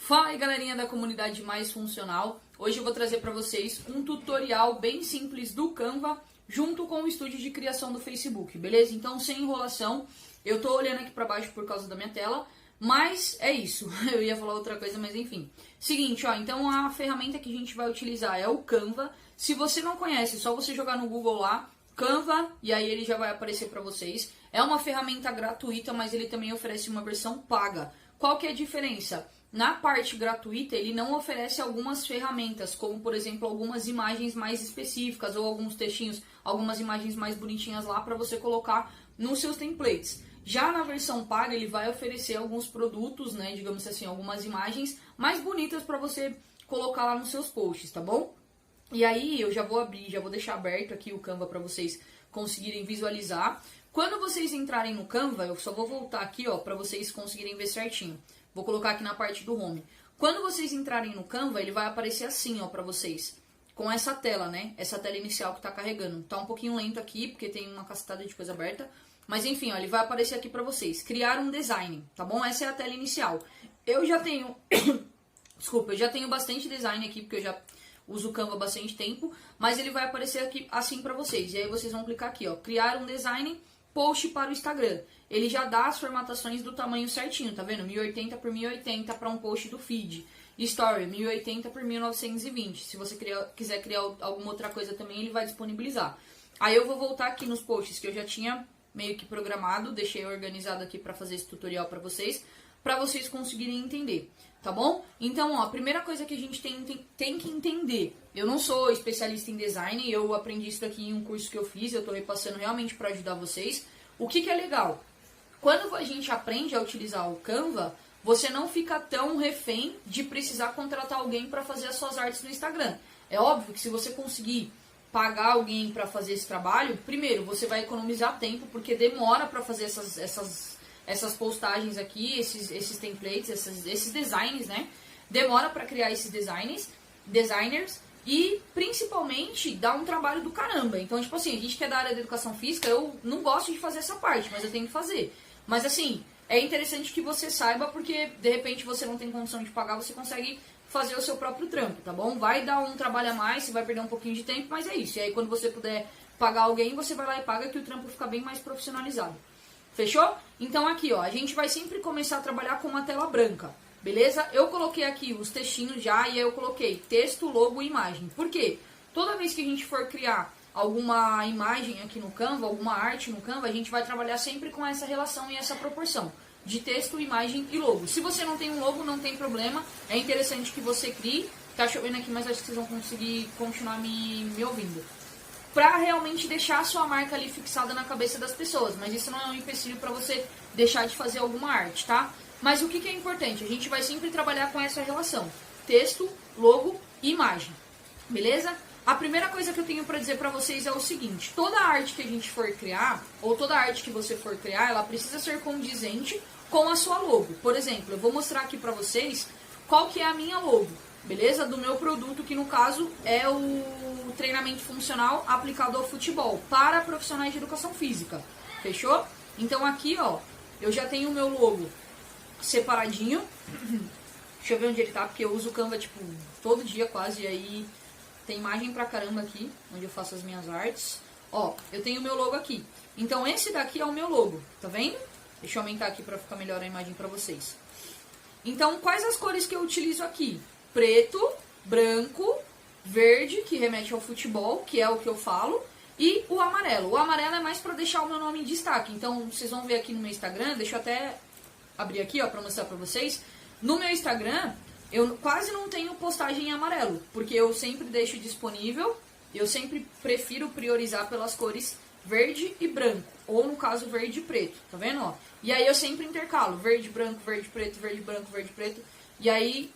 Fala aí, galerinha da comunidade mais funcional. Hoje eu vou trazer para vocês um tutorial bem simples do Canva junto com o estúdio de criação do Facebook, beleza? Então, sem enrolação, eu tô olhando aqui para baixo por causa da minha tela, mas é isso. Eu ia falar outra coisa, mas enfim. Seguinte, ó, então a ferramenta que a gente vai utilizar é o Canva. Se você não conhece, é só você jogar no Google lá, Canva, e aí ele já vai aparecer para vocês. É uma ferramenta gratuita, mas ele também oferece uma versão paga. Qual que é a diferença? Na parte gratuita, ele não oferece algumas ferramentas, como, por exemplo, algumas imagens mais específicas ou alguns textinhos, algumas imagens mais bonitinhas lá para você colocar nos seus templates. Já na versão paga, ele vai oferecer alguns produtos, né, digamos assim, algumas imagens mais bonitas para você colocar lá nos seus posts, tá bom? E aí, eu já vou abrir, já vou deixar aberto aqui o Canva para vocês conseguirem visualizar. Quando vocês entrarem no Canva, eu só vou voltar aqui, ó, para vocês conseguirem ver certinho. Vou colocar aqui na parte do home. Quando vocês entrarem no Canva, ele vai aparecer assim, ó, pra vocês. Com essa tela, né? Essa tela inicial que tá carregando. Tá um pouquinho lento aqui, porque tem uma cacetada de coisa aberta. Mas enfim, ó, ele vai aparecer aqui pra vocês. Criar um design, tá bom? Essa é a tela inicial. Eu já tenho... Desculpa, eu já tenho bastante design aqui, porque eu já uso o Canva há bastante tempo. Mas ele vai aparecer aqui assim pra vocês. E aí vocês vão clicar aqui, ó. Criar um design... Post para o Instagram. Ele já dá as formatações do tamanho certinho, tá vendo? 1080 por 1080 para um post do feed. Story, 1080 por 1920. Se você quiser criar alguma outra coisa também, ele vai disponibilizar. Aí eu vou voltar aqui nos posts que eu já tinha meio que programado, deixei organizado aqui para fazer esse tutorial para vocês conseguirem entender, tá bom? Então, ó, a primeira coisa que a gente tem que entender, eu não sou especialista em design, eu aprendi isso aqui em um curso que eu fiz, eu tô repassando realmente para ajudar vocês. O que é legal? Quando a gente aprende a utilizar o Canva, você não fica tão refém de precisar contratar alguém para fazer as suas artes no Instagram. É óbvio que se você conseguir pagar alguém para fazer esse trabalho, primeiro, você vai economizar tempo, porque demora para fazer essas postagens aqui, esses templates, esses designs, né? Demora para criar esses designers, e principalmente dá um trabalho do caramba. Então, tipo assim, a gente que é da área da educação física, eu não gosto de fazer essa parte, mas eu tenho que fazer. Mas assim, é interessante que você saiba, porque de repente você não tem condição de pagar, você consegue fazer o seu próprio trampo, tá bom? Vai dar um trabalho a mais, você vai perder um pouquinho de tempo, mas é isso. E aí quando você puder pagar alguém, você vai lá e paga, que o trampo fica bem mais profissionalizado. Fechou? Então aqui, ó, a gente vai sempre começar a trabalhar com uma tela branca, beleza? Eu coloquei aqui os textinhos já, e aí eu coloquei texto, logo e imagem. Por quê? Toda vez que a gente for criar alguma imagem aqui no Canva, alguma arte no Canva, a gente vai trabalhar sempre com essa relação e essa proporção de texto, imagem e logo. Se você não tem um logo, não tem problema, é interessante que você crie. Tá chovendo aqui, mas acho que vocês vão conseguir continuar me ouvindo. Pra realmente deixar a sua marca ali fixada na cabeça das pessoas, mas isso não é um empecilho pra você deixar de fazer alguma arte, tá? Mas o que é importante? A gente vai sempre trabalhar com essa relação, texto, logo e imagem, beleza? A primeira coisa que eu tenho pra dizer pra vocês é o seguinte: toda arte que a gente for criar, ou toda arte que você for criar, ela precisa ser condizente com a sua logo. Por exemplo, eu vou mostrar aqui pra vocês qual que é a minha logo, beleza? Do meu produto, que no caso é o treinamento funcional aplicado ao futebol, para profissionais de educação física, fechou? Então aqui, ó, eu já tenho o meu logo separadinho. Deixa eu ver onde ele tá, porque eu uso o Canva, tipo, todo dia quase, e aí tem imagem pra caramba aqui, onde eu faço as minhas artes. Ó, eu tenho o meu logo aqui. Então esse daqui é o meu logo, tá vendo? Deixa eu aumentar aqui pra ficar melhor a imagem pra vocês. Então, quais as cores que eu utilizo aqui? Preto, branco, verde, que remete ao futebol, que é o que eu falo, e o amarelo. O amarelo é mais pra deixar o meu nome em destaque. Então, vocês vão ver aqui no meu Instagram, deixa eu até abrir aqui, ó, pra mostrar pra vocês. No meu Instagram, eu quase não tenho postagem em amarelo, porque eu sempre deixo disponível, eu sempre prefiro priorizar pelas cores verde e branco, ou no caso verde e preto, tá vendo, ó? E aí eu sempre intercalo, verde, branco, verde, preto, verde, branco, verde, preto, e aí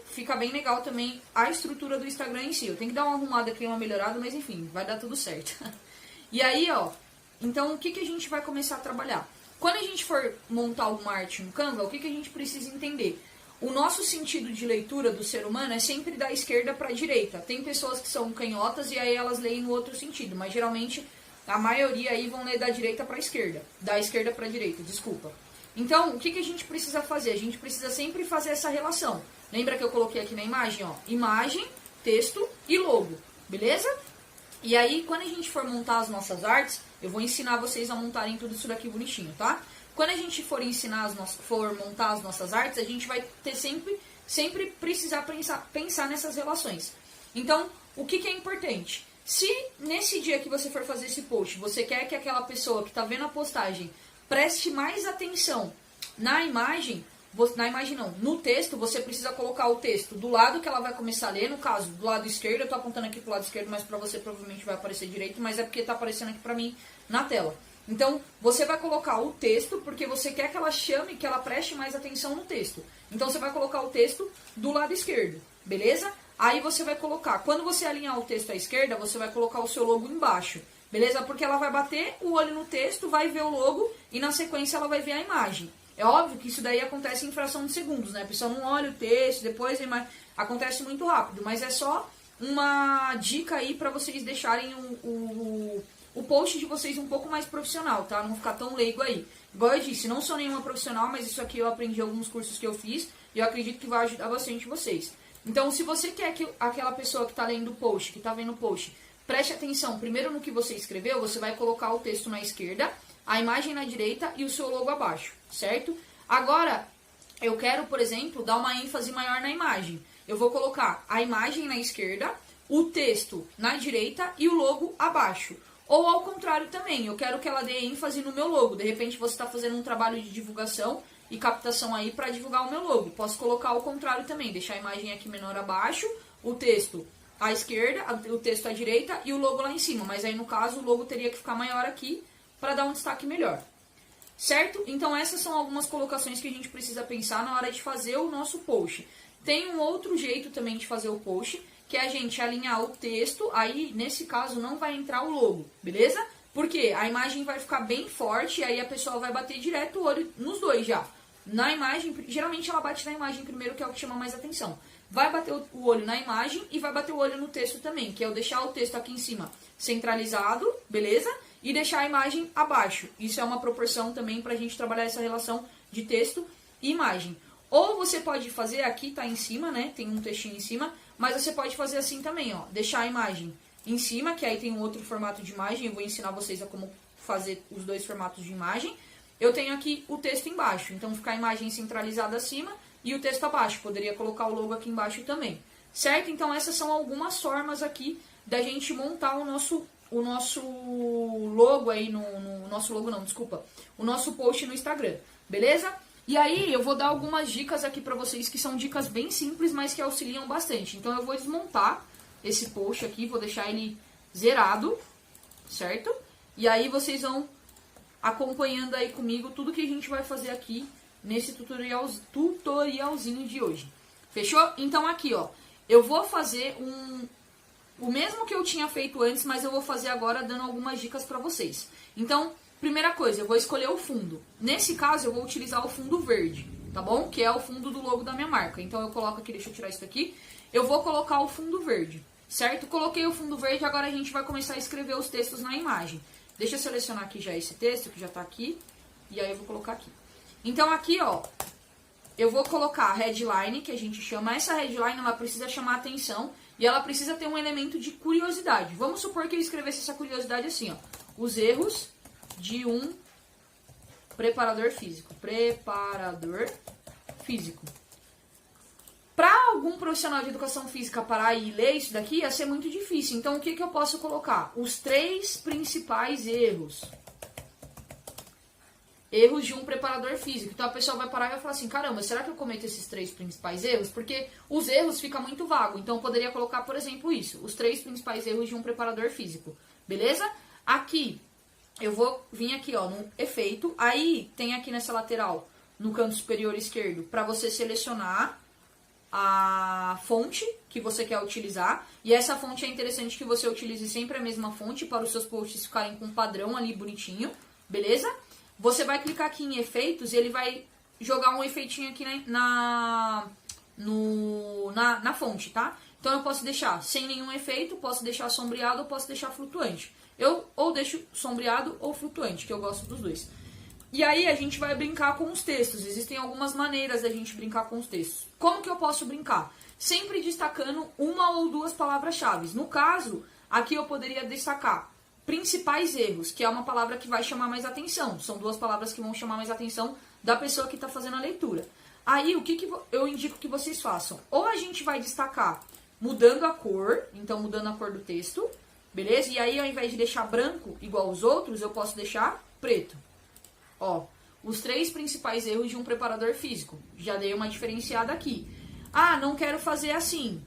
fica bem legal também a estrutura do Instagram em si. Eu tenho que dar uma arrumada aqui, uma melhorada, mas enfim, vai dar tudo certo. E aí, ó, então o que a gente vai começar a trabalhar? Quando a gente for montar alguma arte no Canva, o que a gente precisa entender? O nosso sentido de leitura do ser humano é sempre da esquerda para a direita. Tem pessoas que são canhotas e aí elas leem no outro sentido, mas geralmente a maioria aí vão ler da direita para a esquerda. Da esquerda para a direita, desculpa. Então, o que a gente precisa fazer? A gente precisa sempre fazer essa relação. Lembra que eu coloquei aqui na imagem, ó, imagem, texto e logo, beleza? E aí, quando a gente for montar as nossas artes, eu vou ensinar vocês a montarem tudo isso daqui bonitinho, tá? Quando a gente for montar as nossas artes, a gente vai ter sempre precisar pensar nessas relações. Então, o que é importante? Se nesse dia que você for fazer esse post, você quer que aquela pessoa que está vendo a postagem preste mais atenção na imagem não, no texto, você precisa colocar o texto do lado que ela vai começar a ler, no caso, do lado esquerdo, eu tô apontando aqui pro lado esquerdo, mas pra você provavelmente vai aparecer direito, mas é porque tá aparecendo aqui pra mim na tela. Então, você vai colocar o texto, porque você quer que ela chame, que ela preste mais atenção no texto. Então, você vai colocar o texto do lado esquerdo, beleza? Aí você vai colocar, quando você alinhar o texto à esquerda, você vai colocar o seu logo embaixo, beleza? Porque ela vai bater o olho no texto, vai ver o logo e na sequência ela vai ver a imagem. É óbvio que isso daí acontece em fração de segundos, né? A pessoa não olha o texto, depois acontece muito rápido, mas é só uma dica aí pra vocês deixarem o post de vocês um pouco mais profissional, tá? Não ficar tão leigo aí. Igual eu disse, não sou nenhuma profissional, mas isso aqui eu aprendi em alguns cursos que eu fiz e eu acredito que vai ajudar bastante vocês. Então, se você quer que aquela pessoa que tá lendo o post, que tá vendo o post, preste atenção primeiro no que você escreveu, você vai colocar o texto na esquerda, a imagem na direita e o seu logo abaixo, certo? Agora, eu quero, por exemplo, dar uma ênfase maior na imagem. Eu vou colocar a imagem na esquerda, o texto na direita e o logo abaixo. Ou ao contrário também, eu quero que ela dê ênfase no meu logo. De repente você está fazendo um trabalho de divulgação e captação aí para divulgar o meu logo. Posso colocar ao contrário também, deixar a imagem aqui menor abaixo, o texto à esquerda, o texto à direita e o logo lá em cima. Mas aí no caso o logo teria que ficar maior aqui para dar um destaque melhor. Certo? Então essas são algumas colocações que a gente precisa pensar na hora de fazer o nosso post. Tem um outro jeito também de fazer o post, que é a gente alinhar o texto, aí nesse caso não vai entrar o logo, beleza? Porque a imagem vai ficar bem forte e aí a pessoa vai bater direto o olho nos dois já. Na imagem, geralmente ela bate na imagem primeiro, que é o que chama mais atenção. Vai bater o olho na imagem e vai bater o olho no texto também, que é eu deixar o texto aqui em cima centralizado, beleza? E deixar a imagem abaixo. Isso é uma proporção também pra gente trabalhar essa relação de texto e imagem. Ou você pode fazer, aqui tá em cima, né? Tem um textinho em cima, mas você pode fazer assim também, ó. Deixar a imagem em cima, que aí tem um outro formato de imagem. Eu vou ensinar vocês a como fazer os dois formatos de imagem. Eu tenho aqui o texto embaixo, então fica a imagem centralizada acima e o texto abaixo. Poderia colocar o logo aqui embaixo também, certo? Então essas são algumas formas aqui da gente montar o nosso logo aí o nosso post no Instagram, beleza? E aí eu vou dar algumas dicas aqui pra vocês que são dicas bem simples, mas que auxiliam bastante. Então eu vou desmontar esse post aqui, vou deixar ele zerado, certo? E aí vocês vão acompanhando aí comigo tudo que a gente vai fazer aqui nesse tutorialzinho de hoje. Fechou? Então aqui, ó, eu vou fazer o mesmo que eu tinha feito antes, mas eu vou fazer agora dando algumas dicas pra vocês. Então, primeira coisa, eu vou escolher o fundo. Nesse caso, eu vou utilizar o fundo verde, tá bom? Que é o fundo do logo da minha marca. Então, eu coloco aqui, deixa eu tirar isso daqui. Eu vou colocar o fundo verde, certo? Coloquei o fundo verde, agora a gente vai começar a escrever os textos na imagem. Deixa eu selecionar aqui já esse texto, que já tá aqui. E aí eu vou colocar aqui. Então, aqui, ó, eu vou colocar a headline, que a gente chama. Essa headline, ela precisa chamar atenção e ela precisa ter um elemento de curiosidade. Vamos supor que eu escrevesse essa curiosidade assim, ó. Os erros de um preparador físico. Preparador físico. Para algum profissional de educação física parar e ler isso daqui, ia ser muito difícil. Então, o que eu posso colocar? Os 3 principais erros. Erros de um preparador físico. Então, a pessoa vai parar e vai falar assim, caramba, será que eu cometo esses 3 principais erros? Porque os erros ficam muito vago. Então, eu poderia colocar, por exemplo, isso. Os 3 principais erros de um preparador físico. Beleza? Aqui, eu vou vir aqui, ó, no efeito. Aí, tem aqui nessa lateral, no canto superior esquerdo, para você selecionar a fonte que você quer utilizar. E essa fonte é interessante que você utilize sempre a mesma fonte para os seus posts ficarem com um padrão ali bonitinho, beleza? Você vai clicar aqui em efeitos e ele vai jogar um efeitinho aqui na fonte, tá? Então eu posso deixar sem nenhum efeito, posso deixar sombreado ou posso deixar flutuante. Eu ou deixo sombreado ou flutuante, que eu gosto dos dois. E aí a gente vai brincar com os textos. Existem algumas maneiras da gente brincar com os textos. Como que eu posso brincar? Sempre destacando uma ou duas palavras-chave. No caso, aqui eu poderia destacar principais erros, que é uma palavra que vai chamar mais atenção. São duas palavras que vão chamar mais atenção da pessoa que está fazendo a leitura. Aí, o que eu indico que vocês façam? Ou a gente vai destacar mudando a cor, então mudando a cor do texto, beleza? E aí, ao invés de deixar branco, igual os outros, eu posso deixar preto. Ó, os 3 principais erros de um preparador físico. Já dei uma diferenciada aqui. Ah, não quero fazer assim,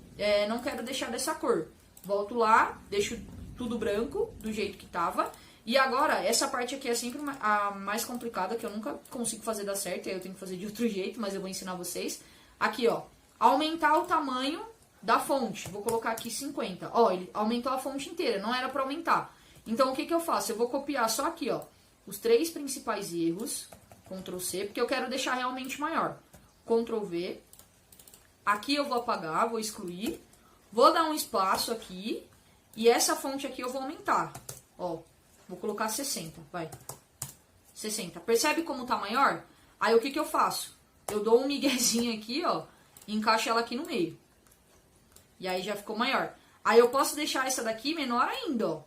não quero deixar dessa cor. Volto lá, deixo tudo branco, do jeito que tava. E agora, essa parte aqui é sempre a mais complicada, que eu nunca consigo fazer dar certo, aí eu tenho que fazer de outro jeito, mas eu vou ensinar vocês. Aqui, ó, aumentar o tamanho da fonte. Vou colocar aqui 50. Ó, ele aumentou a fonte inteira, não era pra aumentar. Então, o que eu faço? Eu vou copiar só aqui, ó, os 3 principais erros, Ctrl C, porque eu quero deixar realmente maior. Ctrl V. Aqui eu vou apagar, vou excluir. Vou dar um espaço aqui. E essa fonte aqui eu vou aumentar. Ó, vou colocar 60, vai. 60. Percebe como tá maior? Aí o que eu faço? Eu dou um miguezinho aqui, ó, e encaixo ela aqui no meio. E aí já ficou maior. Aí eu posso deixar essa daqui menor ainda, ó.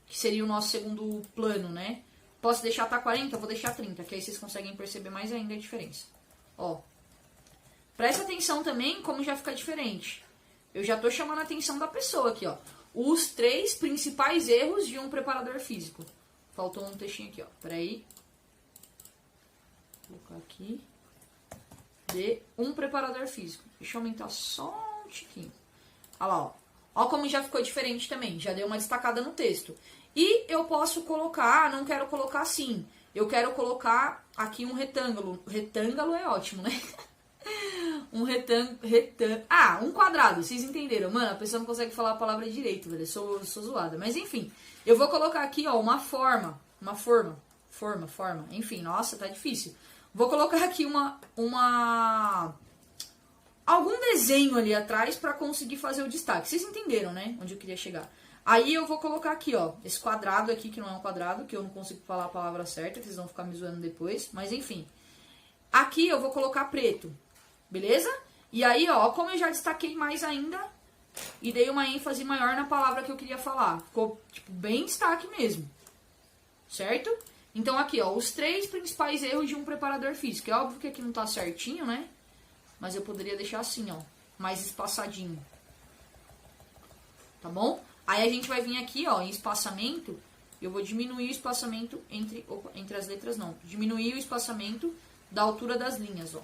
Que seria o nosso segundo plano, né? Posso deixar tá 40? Eu vou deixar 30, que aí vocês conseguem perceber mais ainda a diferença. Ó. Presta atenção também como já fica diferente. Eu já tô chamando a atenção da pessoa aqui, ó. Os 3 principais erros de um preparador físico. Faltou um textinho aqui, ó. Peraí. Vou colocar aqui. De um preparador físico. Deixa eu aumentar só um tiquinho. Olha lá, ó. Ó como já ficou diferente também. Já deu uma destacada no texto. E eu posso colocar, não quero colocar assim. Eu quero colocar aqui um retângulo. Retângulo é ótimo, né? Um quadrado, vocês entenderam? Mano, a pessoa não consegue falar a palavra direito, velho. Eu sou zoada. Mas enfim, eu vou colocar aqui, ó, uma forma. Enfim, nossa, tá difícil. Vou colocar aqui algum desenho ali atrás pra conseguir fazer o destaque. Vocês entenderam, né? Onde eu queria chegar. Aí eu vou colocar aqui, ó, esse quadrado aqui, que não é um quadrado, que eu não consigo falar a palavra certa, que vocês vão ficar me zoando depois. Mas enfim. Aqui eu vou colocar preto. Beleza? E aí, ó, como eu já destaquei mais ainda e dei uma ênfase maior na palavra que eu queria falar. Ficou, tipo, bem destaque mesmo. Certo? Então, aqui, ó, os 3 principais erros de um preparador físico. É óbvio que aqui não tá certinho, né? Mas eu poderia deixar assim, ó, mais espaçadinho. Tá bom? Aí a gente vai vir aqui, ó, em espaçamento. Eu vou diminuir o espaçamento entre as letras, não. Diminuir o espaçamento da altura das linhas, ó.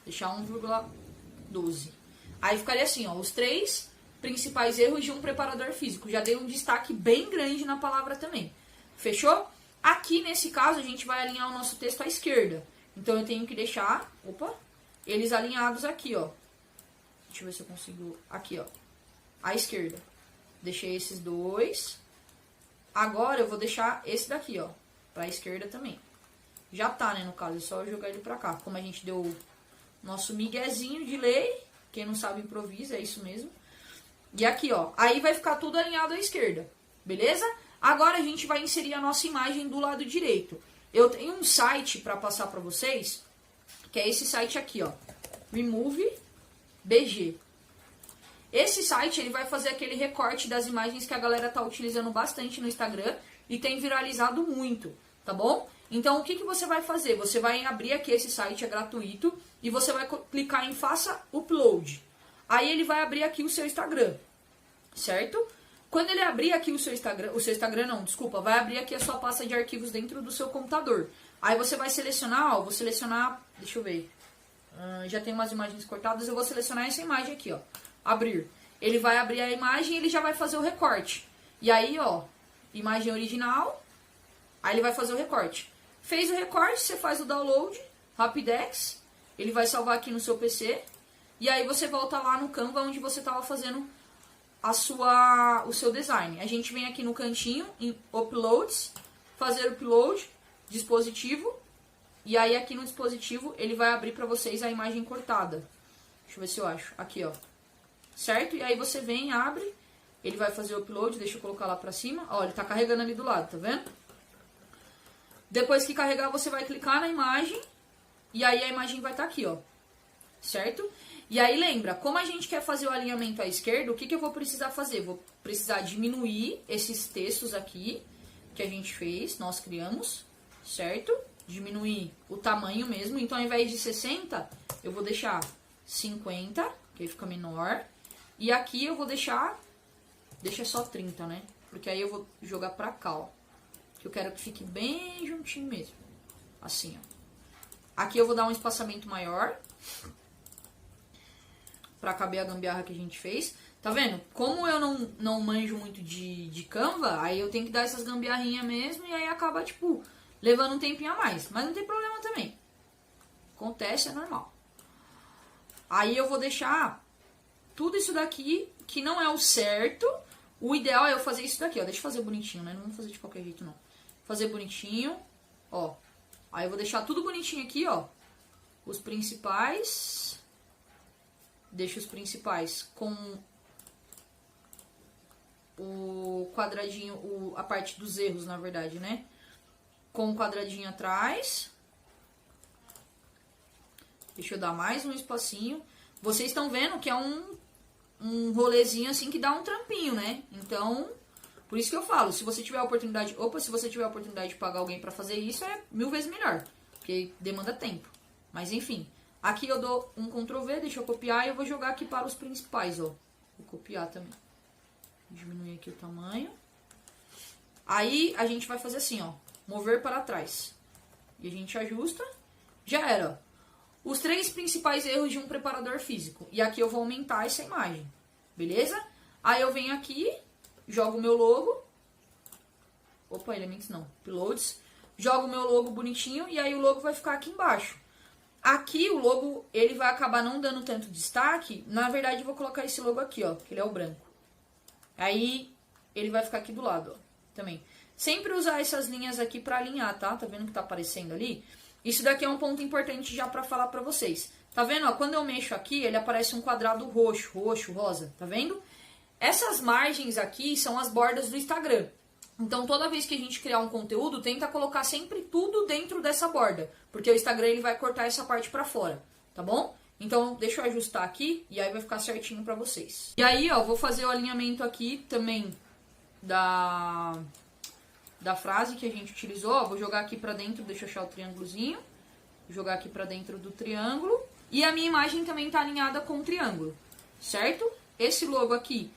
Deixar 1,12. Aí ficaria assim, ó, os 3 principais erros de um preparador físico. Já dei um destaque bem grande na palavra também. Fechou? Aqui, nesse caso, a gente vai alinhar o nosso texto à esquerda. Então, eu tenho que deixar, eles alinhados aqui, ó. Deixa eu ver se eu consigo... Aqui, ó, à esquerda. Deixei esses 2. Agora, eu vou deixar esse daqui, ó, pra esquerda também. Já tá, né, no caso, é só eu jogar ele pra cá. Como a gente deu... Nosso miguezinho de lei. Quem não sabe improvisa, é isso mesmo. E aqui, ó. Aí vai ficar tudo alinhado à esquerda. Beleza? Agora a gente vai inserir a nossa imagem do lado direito. Eu tenho um site para passar para vocês. Que é esse site aqui, ó. Remove BG. Esse site, ele vai fazer aquele recorte das imagens que a galera tá utilizando bastante no Instagram. E tem viralizado muito. Tá bom? Então, o que você vai fazer? Você vai abrir aqui esse site, é gratuito, e você vai clicar em Faça Upload. Aí ele vai abrir aqui o seu Instagram, certo? Quando ele abrir aqui o seu Instagram não, desculpa, vai abrir aqui a sua pasta de arquivos dentro do seu computador. Aí você vai selecionar, ó, vou selecionar, deixa eu ver, já tem umas imagens cortadas, eu vou selecionar essa imagem aqui, ó, abrir. Ele vai abrir a imagem e ele já vai fazer o recorte. E aí, ó, imagem original, aí ele vai fazer o recorte. Fez o recorte, você faz o download, Rapidex, ele vai salvar aqui no seu PC, e aí você volta lá no Canva onde você estava fazendo o seu design. A gente vem aqui no cantinho, em Uploads, fazer Upload, dispositivo, e aí aqui no dispositivo ele vai abrir para vocês a imagem cortada. Deixa eu ver se eu acho. Aqui, ó. Certo? E aí você vem, abre, ele vai fazer o upload, deixa eu colocar lá pra cima. Ó, ele tá carregando ali do lado, tá vendo? Depois que carregar, você vai clicar na imagem e aí a imagem vai estar aqui, ó. Certo? E aí lembra, como a gente quer fazer o alinhamento à esquerda, o que eu vou precisar fazer? Vou precisar diminuir esses textos aqui que a gente fez, nós criamos, certo? Diminuir o tamanho mesmo. Então, ao invés de 60, eu vou deixar 50, que aí fica menor. E aqui eu vou deixa só 30, né? Porque aí eu vou jogar pra cá, ó. Que eu quero que fique bem juntinho mesmo. Assim, ó. Aqui eu vou dar um espaçamento maior pra caber a gambiarra que a gente fez. Tá vendo? Como eu não manjo muito de Canva, aí eu tenho que dar essas gambiarrinhas mesmo e aí acaba, tipo, levando um tempinho a mais. Mas não tem problema também. Acontece, é normal. Aí eu vou deixar tudo isso daqui, que não é o certo. O ideal é eu fazer isso daqui, ó. Deixa eu fazer bonitinho, né? Não vou fazer de qualquer jeito, não. Fazer bonitinho, ó. Aí eu vou deixar tudo bonitinho aqui, ó. Os principais. Deixa os principais com o quadradinho, a parte dos erros, na verdade, né? Com o quadradinho atrás. Deixa eu dar mais um espacinho. Vocês estão vendo que é um rolezinho assim que dá um trampinho, né? Então, por isso que eu falo, se você tiver a oportunidade, se você tiver a oportunidade de pagar alguém pra fazer isso, é 1000 vezes melhor, porque demanda tempo. Mas enfim, aqui eu dou um Ctrl V, deixa eu copiar e eu vou jogar aqui para os principais, ó. Vou copiar também. Diminuir aqui o tamanho. Aí a gente vai fazer assim, ó, mover para trás. E a gente ajusta. Já era, ó. Os 3 principais erros de um preparador físico. E aqui eu vou aumentar essa imagem. Beleza? Aí eu venho aqui, jogo o meu logo. Opa, elementos não. Uploads. Jogo o meu logo bonitinho e aí o logo vai ficar aqui embaixo. Aqui o logo, ele vai acabar não dando tanto destaque. Na verdade, eu vou colocar esse logo aqui, ó, que ele é o branco. Aí ele vai ficar aqui do lado, ó, também. Sempre usar essas linhas aqui pra alinhar, tá? Tá vendo que tá aparecendo ali? Isso daqui é um ponto importante já pra falar pra vocês. Tá vendo, ó? Quando eu mexo aqui, ele aparece um quadrado roxo, rosa, tá vendo? Essas margens aqui são as bordas do Instagram. Então, toda vez que a gente criar um conteúdo, tenta colocar sempre tudo dentro dessa borda. Porque o Instagram, ele vai cortar essa parte pra fora, tá bom? Então, deixa eu ajustar aqui e aí vai ficar certinho pra vocês. E aí, ó, vou fazer o alinhamento aqui também da frase que a gente utilizou, ó, vou jogar aqui pra dentro, deixa eu achar o triângulozinho, vou jogar aqui pra dentro do triângulo, e a minha imagem também tá alinhada com o triângulo, certo? Esse logo aqui,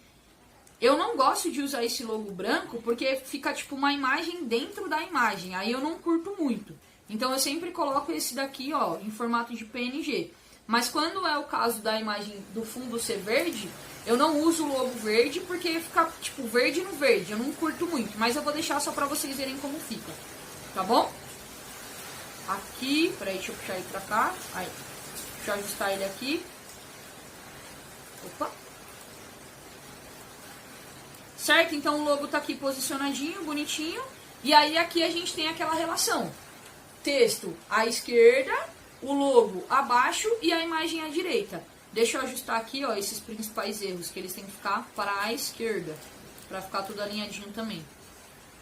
eu não gosto de usar esse logo branco, porque fica tipo uma imagem dentro da imagem, aí eu não curto muito, então eu sempre coloco esse daqui, ó, em formato de PNG, mas quando é o caso da imagem do fundo ser verde, eu não uso o logo verde porque fica, tipo, verde no verde. Eu não curto muito, mas eu vou deixar só pra vocês verem como fica. Tá bom? Aqui, peraí, deixa eu puxar ele pra cá. Aí, deixa eu ajustar ele aqui. Opa. Certo? Então o logo tá aqui posicionadinho, bonitinho. E aí aqui a gente tem aquela relação. Texto à esquerda, o logo abaixo e a imagem à direita. Deixa eu ajustar aqui, ó, esses principais erros, que eles têm que ficar para a esquerda, para ficar tudo alinhadinho também.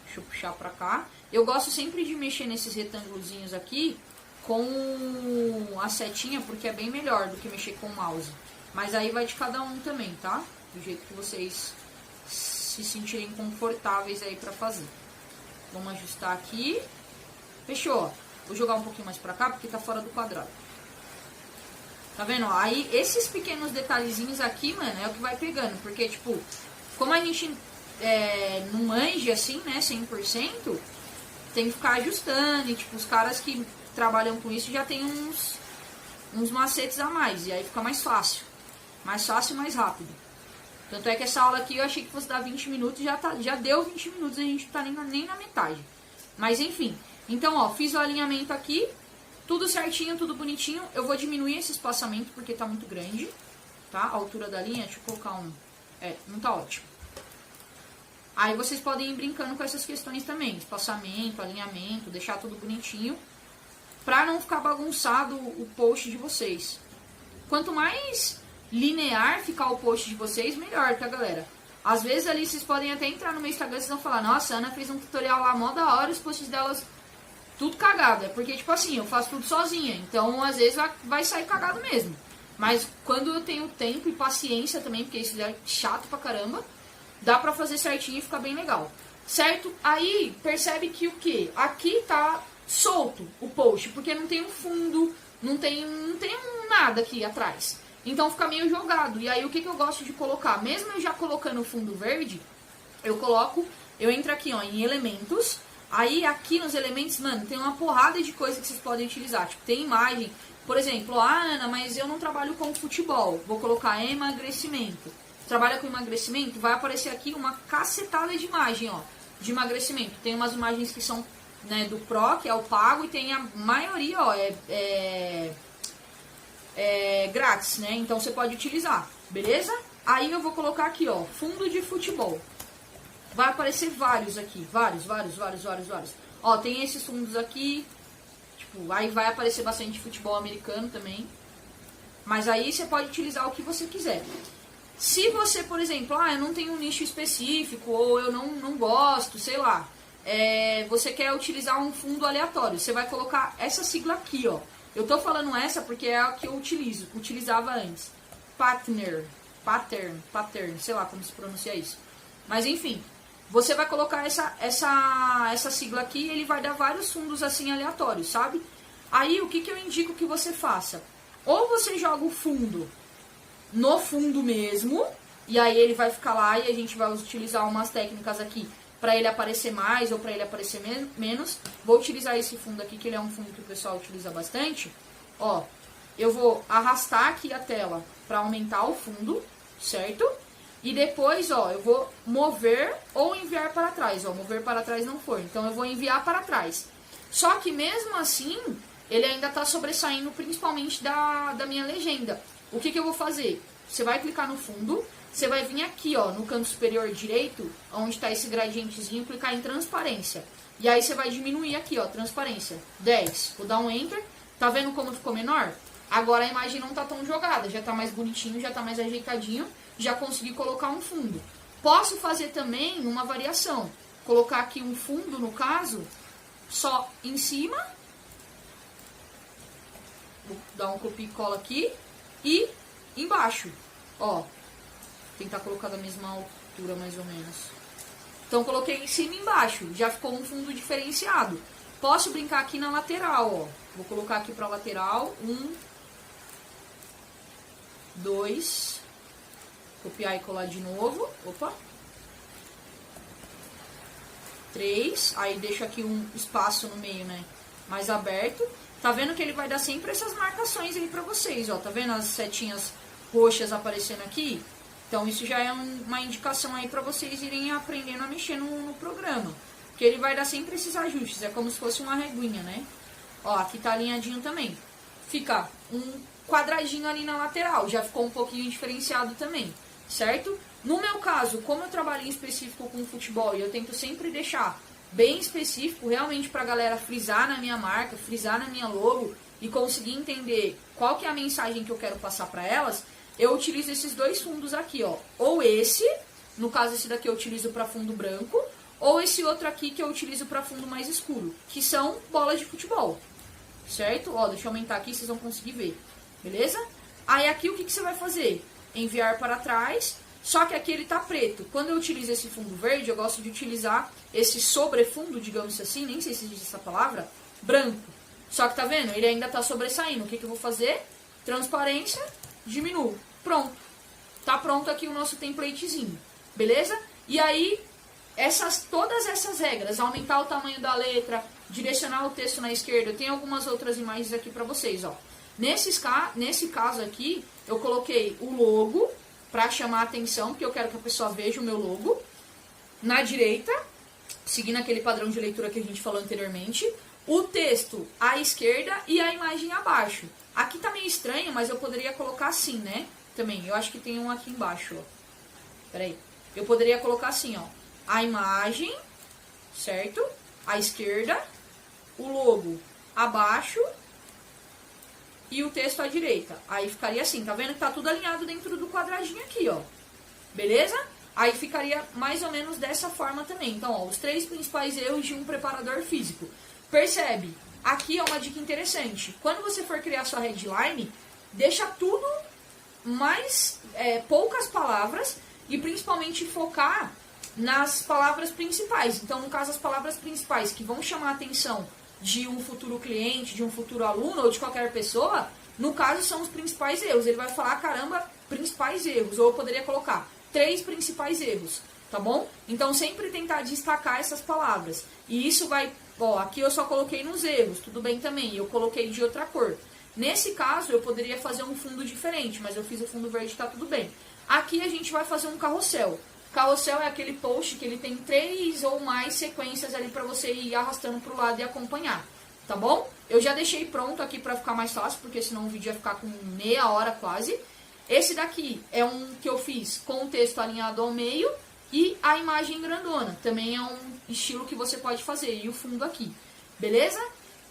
Deixa eu puxar para cá. Eu gosto sempre de mexer nesses retângulozinhos aqui com a setinha, porque é bem melhor do que mexer com o mouse. Mas aí vai de cada um também, tá? Do jeito que vocês se sentirem confortáveis aí para fazer. Vamos ajustar aqui. Fechou, ó. Vou jogar um pouquinho mais para cá, porque tá fora do quadrado. Tá vendo? Aí, esses pequenos detalhezinhos aqui, mano, é o que vai pegando. Porque, tipo, como a gente não manja, assim, né, 100%, tem que ficar ajustando. E, tipo, os caras que trabalham com isso já tem uns macetes a mais. E aí fica mais fácil. Mais fácil e mais rápido. Tanto é que essa aula aqui eu achei que fosse dar 20 minutos. Já deu 20 minutos e a gente não tá nem na metade. Mas, enfim. Então, ó, fiz o alinhamento aqui. Tudo certinho, tudo bonitinho. Eu vou diminuir esse espaçamento porque tá muito grande, tá? A altura da linha, deixa eu colocar um... não tá ótimo. Aí vocês podem ir brincando com essas questões também. Espaçamento, alinhamento, deixar tudo bonitinho. Pra não ficar bagunçado o post de vocês. Quanto mais linear ficar o post de vocês, melhor, tá, galera? Às vezes ali vocês podem até entrar no meu Instagram e vocês vão falar: nossa, a Ana fez um tutorial lá, mó da hora, os posts delas tudo cagado. É porque, tipo assim, eu faço tudo sozinha. Então, às vezes, vai sair cagado mesmo. Mas quando eu tenho tempo e paciência também, porque isso é chato pra caramba, dá pra fazer certinho e fica bem legal. Certo? Aí, percebe que o quê? Aqui tá solto o post, porque não tem um fundo, não tem nada aqui atrás. Então fica meio jogado. E aí o que eu gosto de colocar? Mesmo eu já colocando o fundo verde, eu entro aqui ó, em elementos. Aí aqui nos elementos, mano, tem uma porrada de coisa que vocês podem utilizar. Tipo, tem imagem. Por exemplo, Ana, mas eu não trabalho com futebol. Vou colocar emagrecimento. Trabalha com emagrecimento, vai aparecer aqui uma cacetada de imagem, ó. De emagrecimento. Tem umas imagens que são, né, do Pro, que é o pago, e tem a maioria, ó, grátis, né? Então você pode utilizar, beleza? Aí eu vou colocar aqui, ó, fundo de futebol. Vai aparecer vários aqui, vários. Ó, tem esses fundos aqui, tipo, aí vai aparecer bastante futebol americano também. Mas aí você pode utilizar o que você quiser. Se você, por exemplo, eu não tenho um nicho específico, ou eu não gosto, sei lá, você quer utilizar um fundo aleatório, você vai colocar essa sigla aqui, ó. Eu tô falando essa porque é a que eu utilizava antes. Pattern, sei lá como se pronuncia isso. Mas enfim, você vai colocar essa sigla aqui e ele vai dar vários fundos assim aleatórios, sabe? Aí o que eu indico que você faça? Ou você joga o fundo no fundo mesmo, e aí ele vai ficar lá e a gente vai utilizar umas técnicas aqui para ele aparecer mais ou para ele aparecer menos. Vou utilizar esse fundo aqui, que ele é um fundo que o pessoal utiliza bastante. Ó, eu vou arrastar aqui a tela para aumentar o fundo, certo? E depois, ó, eu vou mover ou enviar para trás. Ó, mover para trás não for, então eu vou enviar para trás. Só que mesmo assim, ele ainda está sobressaindo principalmente da minha legenda. O que eu vou fazer? Você vai clicar no fundo, você vai vir aqui, ó, no canto superior direito, onde está esse gradientezinho, clicar em transparência. E aí você vai diminuir aqui, ó, transparência, 10. Vou dar um Enter. Tá vendo como ficou menor? Agora a imagem não tá tão jogada, já tá mais bonitinho, já tá mais ajeitadinho, já consegui colocar um fundo. Posso fazer também uma variação. Colocar aqui um fundo, no caso, só em cima. Vou dar um copia e cola aqui. E embaixo, ó, tentar colocar da mesma altura mais ou menos. Então coloquei em cima e embaixo, já ficou um fundo diferenciado. Posso brincar aqui na lateral, ó. Vou colocar aqui pra lateral, 1, 2, copiar e colar de novo, opa. 3, aí deixo aqui um espaço no meio, né, mais aberto. Tá vendo que ele vai dar sempre essas marcações aí pra vocês, ó. Tá vendo as setinhas roxas aparecendo aqui? Então isso já é uma indicação aí pra vocês irem aprendendo a mexer no programa. Porque ele vai dar sempre esses ajustes, é como se fosse uma reguinha, né? Ó, aqui tá alinhadinho também. Fica um quadradinho ali na lateral, já ficou um pouquinho diferenciado também, certo? No meu caso, como eu trabalho em específico com futebol e eu tento sempre deixar bem específico, realmente pra galera frisar na minha marca, frisar na minha logo e conseguir entender qual que é a mensagem que eu quero passar pra elas, eu utilizo esses dois fundos aqui, ó. Ou esse, no caso esse daqui eu utilizo pra fundo branco, ou esse outro aqui que eu utilizo pra fundo mais escuro, que são bolas de futebol, certo? Ó, deixa eu aumentar aqui, vocês vão conseguir ver, beleza? Aí aqui o que você vai fazer? Enviar para trás. Só que aqui ele tá preto. Quando eu utilizo esse fundo verde, eu gosto de utilizar esse sobrefundo, digamos assim, nem sei se existe essa palavra, branco. Só que tá vendo? Ele ainda tá sobressaindo. O que eu vou fazer? Transparência, diminuo. Pronto. Tá pronto aqui o nosso templatezinho. Beleza? E aí, todas essas regras, aumentar o tamanho da letra, direcionar o texto na esquerda, tem algumas outras imagens aqui pra vocês, ó. Nesse caso aqui, eu coloquei o logo, para chamar a atenção, porque eu quero que a pessoa veja o meu logo. Na direita, seguindo aquele padrão de leitura que a gente falou anteriormente. O texto à esquerda e a imagem abaixo. Aqui tá meio estranho, mas eu poderia colocar assim, né? Também, eu acho que tem um aqui embaixo, ó. Peraí. Eu poderia colocar assim, ó. A imagem, certo? À esquerda. O logo abaixo. E o texto à direita. Aí ficaria assim, tá vendo que tá tudo alinhado dentro do quadradinho aqui, ó. Beleza? Aí ficaria mais ou menos dessa forma também. Então, ó, os 3 principais erros de um preparador físico. Percebe? Aqui é uma dica interessante. Quando você for criar sua headline, deixa tudo mais poucas palavras e principalmente focar nas palavras principais. Então, no caso, as palavras principais que vão chamar a atenção de um futuro cliente, de um futuro aluno ou de qualquer pessoa, no caso, são os principais erros. Ele vai falar, caramba, principais erros. Ou eu poderia colocar 3 principais erros, tá bom? Então, sempre tentar destacar essas palavras. E isso vai... Ó, aqui eu só coloquei nos erros, tudo bem também. Eu coloquei de outra cor. Nesse caso, eu poderia fazer um fundo diferente, mas eu fiz o fundo verde, tá tudo bem. Aqui a gente vai fazer um carrossel. Carrossel é aquele post que ele tem 3 ou mais sequências ali para você ir arrastando pro lado e acompanhar, tá bom? Eu já deixei pronto aqui para ficar mais fácil, porque senão o vídeo ia ficar com meia hora quase. Esse daqui é um que eu fiz com o texto alinhado ao meio e a imagem grandona. Também é um estilo que você pode fazer. E o fundo aqui, beleza?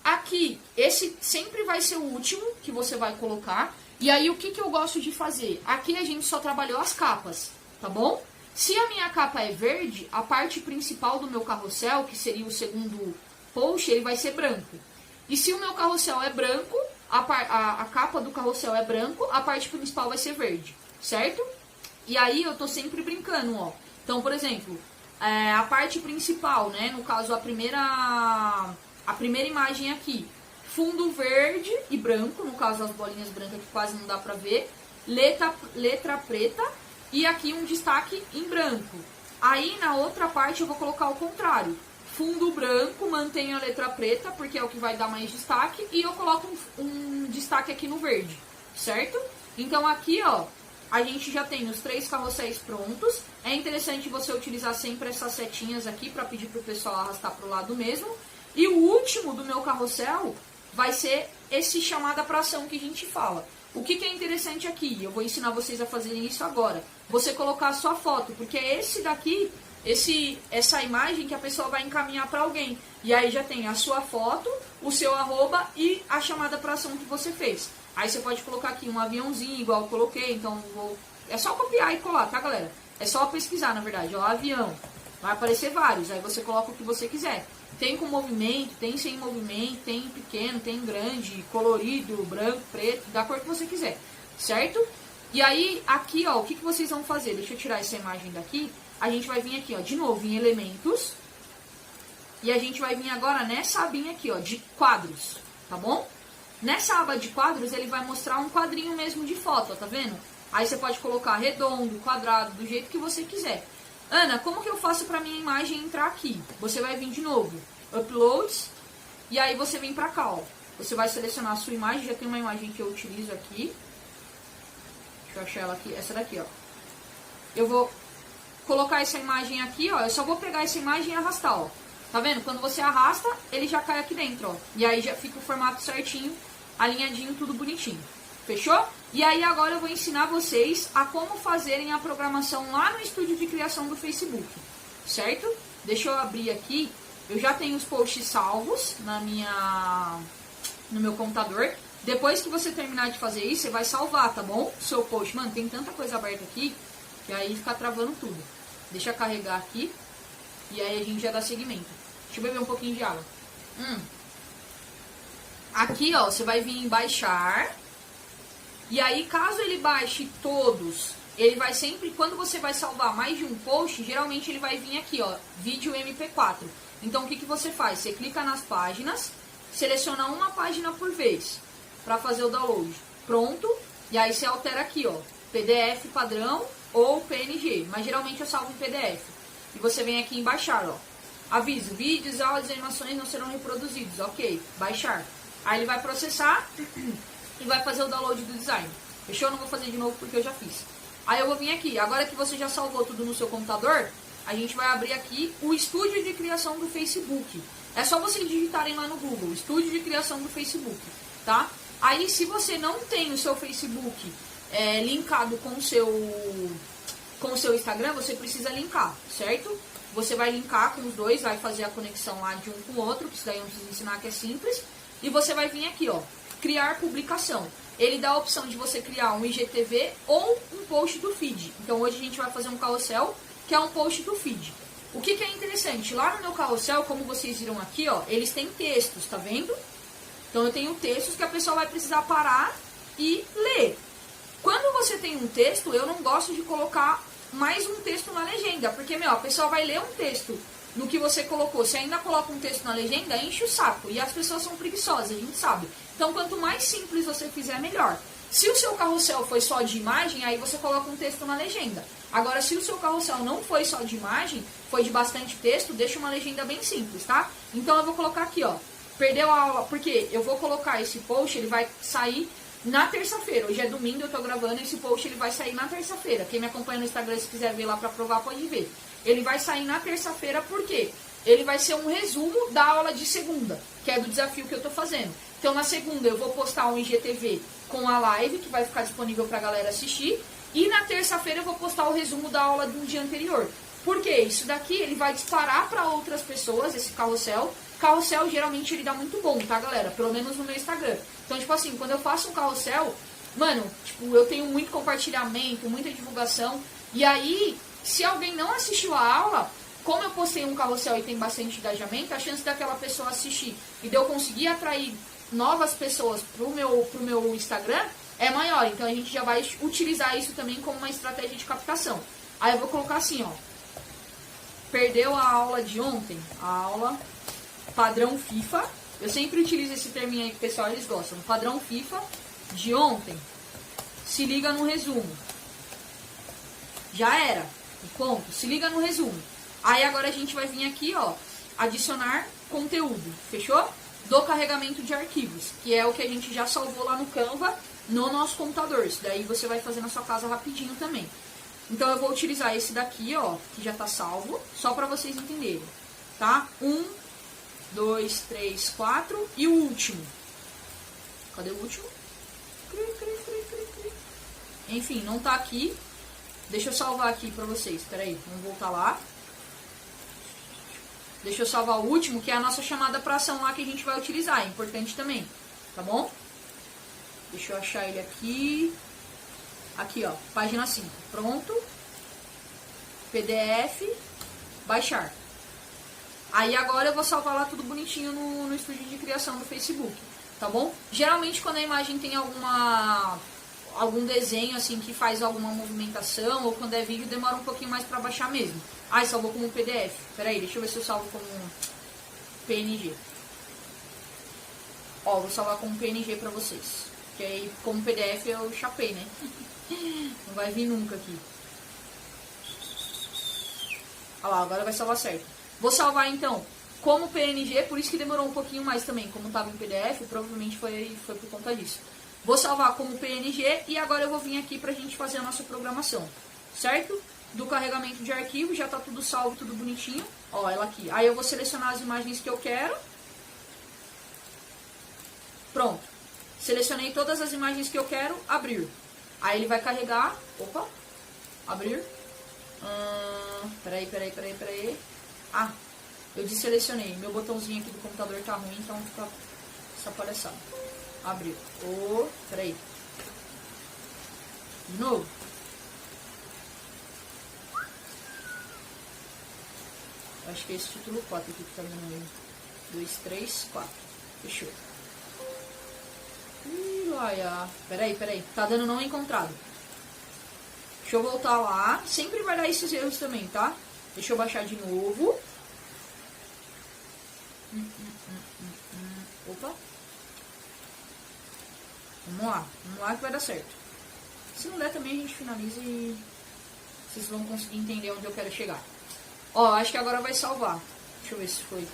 Aqui, esse sempre vai ser o último que você vai colocar. E aí, o que eu gosto de fazer? Aqui a gente só trabalhou as capas, tá bom? Se a minha capa é verde, a parte principal do meu carrossel, que seria o segundo post, ele vai ser branco. E se o meu carrossel é branco, a capa do carrossel é branco, a parte principal vai ser verde, certo? E aí eu tô sempre brincando, ó. Então, por exemplo, a parte principal, né? No caso, a primeira imagem aqui, fundo verde e branco, no caso as bolinhas brancas que quase não dá pra ver, letra preta e aqui um destaque em branco. Aí na outra parte eu vou colocar o contrário, fundo branco, mantenho a letra preta, porque é o que vai dar mais destaque, e eu coloco um destaque aqui no verde, certo? Então aqui, ó, a gente já tem os 3 carrosséis prontos. É interessante você utilizar sempre essas setinhas aqui para pedir pro pessoal arrastar pro lado mesmo. E o último do meu carrossel vai ser esse chamada para ação que a gente fala. O que é interessante aqui? Eu vou ensinar vocês a fazerem isso agora. Você colocar a sua foto, porque é esse daqui, essa imagem que a pessoa vai encaminhar para alguém. E aí já tem a sua foto, o seu arroba e a chamada para ação que você fez. Aí você pode colocar aqui um aviãozinho, igual eu coloquei. Então é só copiar e colar, tá, galera? É só pesquisar, na verdade. Ó, avião. Vai aparecer vários. Aí você coloca o que você quiser. Tem com movimento, tem sem movimento, tem pequeno, tem grande, colorido, branco, preto, da cor que você quiser, certo? E aí, aqui, ó, o que vocês vão fazer? Deixa eu tirar essa imagem daqui. A gente vai vir aqui, ó, de novo, em elementos. E a gente vai vir agora nessa abinha aqui, ó, de quadros, tá bom? Nessa aba de quadros, ele vai mostrar um quadrinho mesmo de foto, ó, tá vendo? Aí você pode colocar redondo, quadrado, do jeito que você quiser. Ana, como que eu faço para minha imagem entrar aqui? Você vai vir de novo, Uploads, e aí você vem para cá, ó. Você vai selecionar a sua imagem, já tem uma imagem que eu utilizo aqui. Deixa eu achar ela aqui, essa daqui, ó. Eu vou colocar essa imagem aqui, ó. Eu só vou pegar essa imagem e arrastar, ó. Tá vendo? Quando você arrasta, ele já cai aqui dentro, ó. E aí já fica o formato certinho, alinhadinho, tudo bonitinho. Fechou? E aí agora eu vou ensinar vocês a como fazerem a programação lá no estúdio de criação do Facebook, certo? Deixa eu abrir aqui. Eu já tenho os posts salvos no meu computador. Depois que você terminar de fazer isso, você vai salvar, tá bom? O seu post. Mano, tem tanta coisa aberta aqui que aí fica travando tudo. Deixa eu carregar aqui e aí a gente já dá seguimento. Deixa eu beber um pouquinho de água. Aqui, ó, você vai vir em baixar. E aí, caso ele baixe todos, ele vai sempre, quando você vai salvar mais de um post, geralmente ele vai vir aqui, ó, vídeo MP4. Então, o que você faz? Você clica nas páginas, seleciona uma página por vez, para fazer o download. Pronto, e aí você altera aqui, ó, PDF padrão ou PNG, mas geralmente eu salvo em PDF. E você vem aqui em baixar, ó, aviso, vídeos, áudios e animações não serão reproduzidos, ok, baixar. Aí ele vai processar e vai fazer o download do design. Fechou? Eu não vou fazer de novo porque eu já fiz. Aí eu vou vir aqui. Agora que você já salvou tudo no seu computador, a gente vai abrir aqui o estúdio de criação do Facebook. É só vocês digitarem lá no Google, estúdio de criação do Facebook, tá? Aí se você não tem o seu Facebook linkado com o seu Instagram, você precisa linkar, certo? Você vai linkar com os dois, vai fazer a conexão lá de um com o outro, que isso daí eu não preciso ensinar, que é simples. E você vai vir aqui, ó, criar publicação. Ele dá a opção de você criar um IGTV ou um post do feed. Então hoje a gente vai fazer um carrossel, que é um post do feed. O que é interessante? Lá no meu carrossel, como vocês viram aqui, ó, eles têm textos, tá vendo? Então eu tenho textos que a pessoa vai precisar parar e ler. Quando você tem um texto, eu não gosto de colocar mais um texto na legenda, porque, a pessoa vai ler um texto no que você colocou. Se ainda coloca um texto na legenda, enche o saco. E as pessoas são preguiçosas, a gente sabe. Então, quanto mais simples você fizer, melhor. Se o seu carrossel foi só de imagem, aí você coloca um texto na legenda. Agora, se o seu carrossel não foi só de imagem, foi de bastante texto, deixa uma legenda bem simples, tá? Então, eu vou colocar aqui, ó. Perdeu a aula, porque eu vou colocar esse post, ele vai sair na terça-feira. Hoje é domingo, eu tô gravando, esse post ele vai sair na terça-feira. Quem me acompanha no Instagram, se quiser ver lá pra provar, pode ver. Ele vai sair na terça-feira, por quê? Ele vai ser um resumo da aula de segunda, que é do desafio que eu tô fazendo. Então, na segunda, eu vou postar um IGTV com a live, que vai ficar disponível pra galera assistir. E na terça-feira, eu vou postar o resumo da aula do dia anterior. Por quê? Isso daqui, ele vai disparar pra outras pessoas, esse carrossel. Carrossel, geralmente, ele dá muito bom, tá, galera? Pelo menos no meu Instagram. Então, tipo assim, quando eu faço um carrossel, mano, tipo, eu tenho muito compartilhamento, muita divulgação. E aí, se alguém não assistiu a aula, como eu postei um carrossel e tem bastante engajamento, a chance daquela pessoa assistir e de eu conseguir atrair novas pessoas pro meu Instagram é maior. Então, a gente já vai utilizar isso também como uma estratégia de captação. Aí, eu vou colocar assim, ó. Perdeu a aula de ontem? A aula padrão FIFA. Eu sempre utilizo esse terminho aí que o pessoal eles gostam. Padrão FIFA de ontem. Se liga no resumo. Já era. Ponto. Se liga no resumo. Aí agora a gente vai vir aqui, ó, adicionar conteúdo. Fechou? Do carregamento de arquivos, que é o que a gente já salvou lá no Canva, no nosso computador. Isso daí você vai fazer na sua casa rapidinho também. Então eu vou utilizar esse daqui, ó, que já tá salvo, só pra vocês entenderem. Tá? 1, 2, 3, 4 e o último. Cadê o último? Enfim, não tá aqui. Deixa eu salvar aqui pra vocês. Espera aí, vamos voltar lá. Deixa eu salvar o último, que é a nossa chamada pra ação lá que a gente vai utilizar. É importante também, tá bom? Deixa eu achar ele aqui. Aqui, ó, página 5. Pronto. PDF. Baixar. Aí agora eu vou salvar lá tudo bonitinho no estúdio de criação do Facebook, tá bom? Geralmente quando a imagem tem algum desenho assim que faz alguma movimentação, ou quando é vídeo demora um pouquinho mais pra baixar mesmo. Ah, salvou como PDF. Pera aí, deixa eu ver se eu salvo como PNG. Ó, vou salvar como PNG pra vocês. Que aí como PDF eu chapei, né? Não vai vir nunca aqui. Olha lá, agora vai salvar certo. Vou salvar então como PNG, por isso que demorou um pouquinho mais também. Como estava em PDF, provavelmente foi por conta disso. Vou salvar como PNG e agora eu vou vir aqui pra gente fazer a nossa programação. Certo? Do carregamento de arquivo, já tá tudo salvo, tudo bonitinho. Ó, ela aqui. Aí eu vou selecionar as imagens que eu quero. Pronto. Selecionei todas as imagens que eu quero, abrir. Aí ele vai carregar. Opa. Abrir. Peraí. Ah, eu desselecionei. Meu botãozinho aqui do computador tá ruim, então fica essa palhaçada. Abriu. Peraí. De novo. Acho que é esse título 4 aqui que tá dando aí. 2, 3, 4. Fechou. Peraí. Tá dando não encontrado. Deixa eu voltar lá. Sempre vai dar esses erros também, tá? Deixa eu baixar de novo. Opa. Vamos lá que vai dar certo. Se não der também a gente finaliza e vocês vão conseguir entender onde eu quero chegar. Ó, acho que agora vai salvar. Deixa eu ver se foi.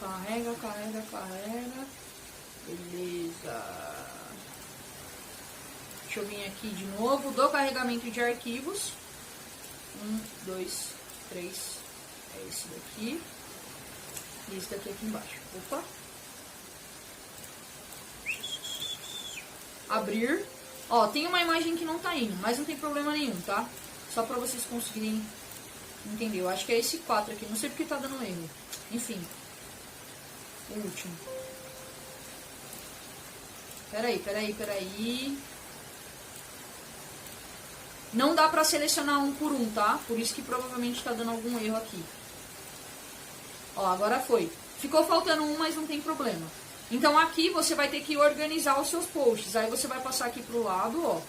Carrega. Beleza. Deixa eu vir aqui de novo. Do carregamento de arquivos. 1, 2, 3. É esse daqui. E esse daqui aqui embaixo. Opa. Abrir. Ó, tem uma imagem que não tá indo, mas não tem problema nenhum, tá? Só pra vocês conseguirem entender. Eu acho que é esse 4 aqui. Não sei porque tá dando erro. Enfim. O último. Peraí. Não dá pra selecionar um por um, tá? Por isso que provavelmente tá dando algum erro aqui. Ó, agora foi. Ficou faltando um, mas não tem problema. Então aqui você vai ter que organizar os seus posts. Aí você vai passar aqui pro lado, ó,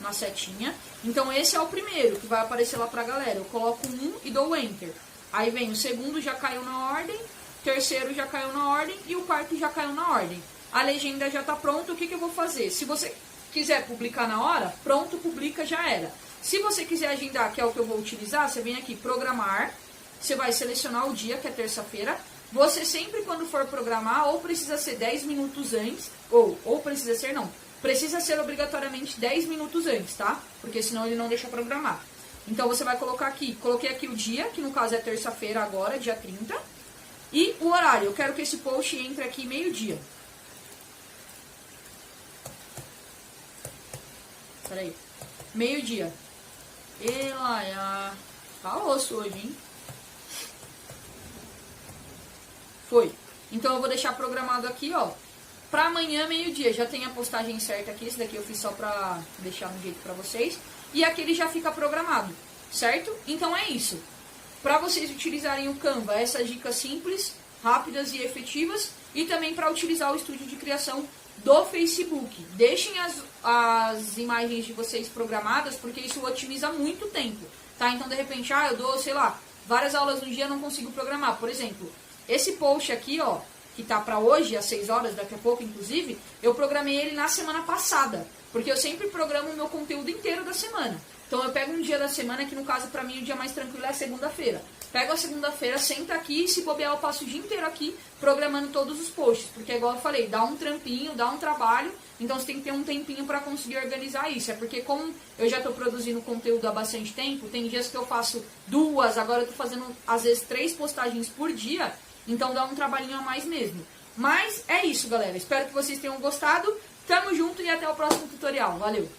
na setinha. Então esse é o primeiro que vai aparecer lá pra galera. Eu coloco um e dou Enter. Aí vem o segundo, já caiu na ordem. Terceiro já caiu na ordem. E o quarto já caiu na ordem. A legenda já tá pronta. O que eu vou fazer? Se você quiser publicar na hora, pronto, publica, já era. Se você quiser agendar, que é o que eu vou utilizar, você vem aqui, programar. Você vai selecionar o dia, que é terça-feira. Você sempre, quando for programar, ou precisa ser 10 minutos antes, ou precisa ser, não. Precisa ser obrigatoriamente 10 minutos antes, tá? Porque senão ele não deixa programar. Então você vai colocar aqui, coloquei aqui o dia, que no caso é terça-feira agora, dia 30. E o horário, eu quero que esse post entre aqui meio-dia. Peraí. Meio-dia. Tá osso hoje, hein? Foi. Então eu vou deixar programado aqui, ó. Pra amanhã, meio-dia. Já tem a postagem certa aqui. Esse daqui eu fiz só pra deixar no jeito pra vocês. E aquele já fica programado, certo? Então é isso. Pra vocês utilizarem o Canva, essas dicas simples, rápidas e efetivas. E também pra utilizar o estúdio de criação do Facebook. Deixem as imagens de vocês programadas, porque isso otimiza muito tempo, tá? Então, de repente, eu dou, sei lá, várias aulas no dia, não consigo programar. Por exemplo, esse post aqui, ó, que tá pra hoje, às 6 horas, daqui a pouco, inclusive, eu programei ele na semana passada, porque eu sempre programo o meu conteúdo inteiro da semana. Então, eu pego um dia da semana, que no caso, pra mim, o dia mais tranquilo é a segunda-feira. Pego a segunda-feira, sento aqui, e se bobear, eu passo o dia inteiro aqui programando todos os posts. Porque, igual eu falei, dá um trampinho, dá um trabalho, então você tem que ter um tempinho pra conseguir organizar isso. É porque, como eu já tô produzindo conteúdo há bastante tempo, tem dias que eu faço 2, agora eu tô fazendo, às vezes, 3 postagens por dia, então dá um trabalhinho a mais mesmo. Mas é isso, galera. Espero que vocês tenham gostado. Tamo junto e até o próximo tutorial. Valeu!